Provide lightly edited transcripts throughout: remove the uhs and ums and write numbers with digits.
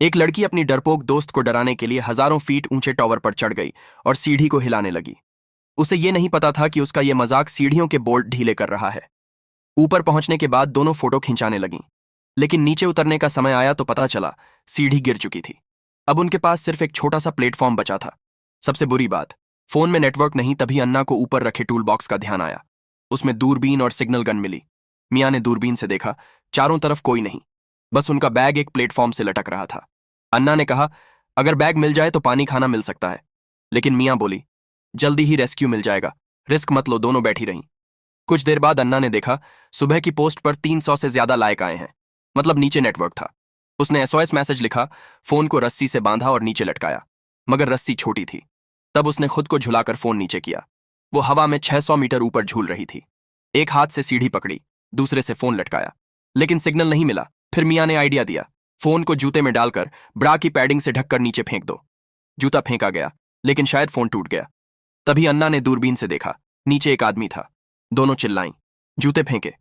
एक लड़की अपनी डरपोक दोस्त को डराने के लिए हजारों फीट ऊंचे टॉवर पर चढ़ गई और सीढ़ी को हिलाने लगी। उसे ये नहीं पता था कि उसका ये मजाक सीढ़ियों के बोल्ट ढीले कर रहा है। ऊपर पहुंचने के बाद दोनों फोटो खिंचाने लगीं, लेकिन नीचे उतरने का समय आया तो पता चला सीढ़ी गिर चुकी थी। अब उनके पास सिर्फ एक छोटा सा प्लेटफॉर्म बचा था। सबसे बुरी बात, फोन में नेटवर्क नहीं। तभी अन्ना को ऊपर रखे टूल बॉक्स का ध्यान आया। उसमें दूरबीन और सिग्नल गन मिली। मियाँ ने दूरबीन से देखा, चारों तरफ कोई नहीं, बस उनका बैग एक प्लेटफॉर्म से लटक रहा था। अन्ना ने कहा, अगर बैग मिल जाए तो पानी खाना मिल सकता है। लेकिन मियाँ बोली, जल्दी ही रेस्क्यू मिल जाएगा, रिस्क मत लो। दोनों बैठी रहीं। कुछ देर बाद अन्ना ने देखा, सुबह की पोस्ट पर 300 से ज्यादा लाइक आए हैं। मतलब नीचे नेटवर्क था। उसने एसओएस मैसेज लिखा, फोन को रस्सी से बांधा और नीचे लटकाया, मगर रस्सी छोटी थी। तब उसने खुद को झुलाकर फोन नीचे किया। वो हवा में 600 मीटर ऊपर झूल रही थी। एक हाथ से सीढ़ी पकड़ी, दूसरे से फोन लटकाया, लेकिन सिग्नल नहीं मिला। फिर मियाँ ने आइडिया दिया, फोन को जूते में डालकर ब्रा की पैडिंग से ढककर नीचे फेंक दो। जूता फेंका गया, लेकिन शायद फोन टूट गया। तभी अन्ना ने दूरबीन से देखा, नीचे एक आदमी था। दोनों चिल्लाईं, जूते फेंके।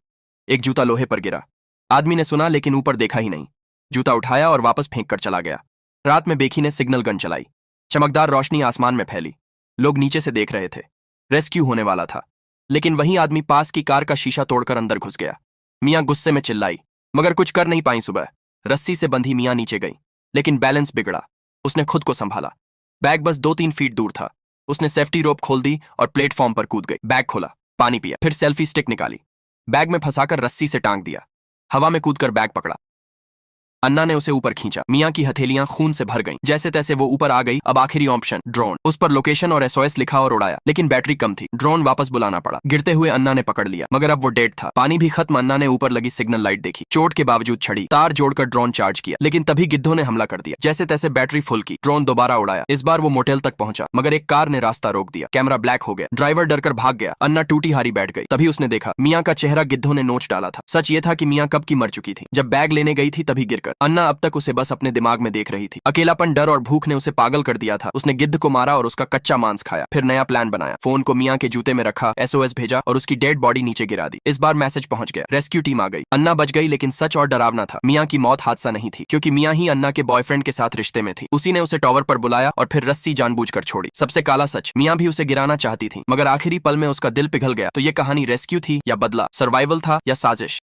एक जूता लोहे पर गिरा। आदमी ने सुना लेकिन ऊपर देखा ही नहीं। जूता उठाया और वापस फेंक कर चला गया। रात में बेखी ने सिग्नल गन चलाई। चमकदार रोशनी आसमान में फैली। लोग नीचे से देख रहे थे। रेस्क्यू होने वाला था, लेकिन वही आदमी पास की कार का शीशा तोड़कर अंदर घुस गया। मियाँ गुस्से में चिल्लाई, मगर कुछ कर नहीं पाई। सुबह रस्सी से बंधी मियाँ नीचे गई, लेकिन बैलेंस बिगड़ा। उसने खुद को संभाला। बैग बस 2-3 फीट दूर था। उसने सेफ्टी रोप खोल दी और प्लेटफॉर्म पर कूद गई। बैग खोला, पानी पिया, फिर सेल्फी स्टिक निकाली, बैग में फंसाकर रस्सी से टांग दिया। हवा में कूदकर बैग पकड़ा। अन्ना ने उसे ऊपर खींचा। मियाँ की हथेलियां खून से भर गईं। जैसे तैसे वो ऊपर आ गई। अब आखिरी ऑप्शन, ड्रोन। उस पर लोकेशन और एसओएस लिखा और उड़ाया, लेकिन बैटरी कम थी। ड्रोन वापस बुलाना पड़ा। गिरते हुए अन्ना ने पकड़ लिया, मगर अब वो डेड था। पानी भी खत्म। अन्ना ने ऊपर लगी सिग्नल लाइट देखी। चोट के बावजूद चढ़ी, तार जोड़कर ड्रोन चार्ज किया, लेकिन तभी गिद्धों ने हमला कर दिया। जैसे तैसे बैटरी फुल की, ड्रोन दोबारा उड़ाया। इस बार वो मोटेल तक पहुंचा, मगर एक कार ने रास्ता रोक दिया। कैमरा ब्लैक हो गया। ड्राइवर डरकर भाग गया। अन्ना टूटी हारी बैठ गई। तभी उसने देखा, मियाँ का चेहरा गिद्धों ने नोच डाला था। सच ये था कि मियाँ कब की मर चुकी थी। जब बैग लेने गई थी तभी गिरकर। अन्ना अब तक उसे बस अपने दिमाग में देख रही थी। अकेलापन, डर और भूख ने उसे पागल कर दिया था। उसने गिद्ध को मारा और उसका कच्चा मांस खाया। फिर नया प्लान बनाया। फोन को मियाँ के जूते में रखा, एसओएस भेजा और उसकी डेड बॉडी नीचे गिरा दी। इस बार मैसेज पहुंच गया। रेस्क्यू टीम आ गई। अन्ना बच गई, लेकिन सच और डरावना था। मियाँ की मौत हादसा नहीं थी, क्योंकि मियाँ ही अन्ना के बॉयफ्रेंड के साथ रिश्ते में थी। उसी ने उसे टॉवर पर बुलाया और फिर रस्सी जानबूझकर छोड़ी। सबसे काला सच, मियाँ भी उसे गिराना चाहती थी, मगर आखिरी पल में उसका दिल पिघल गया। तो ये कहानी रेस्क्यू थी या बदला, सर्वाइवल था या साजिश?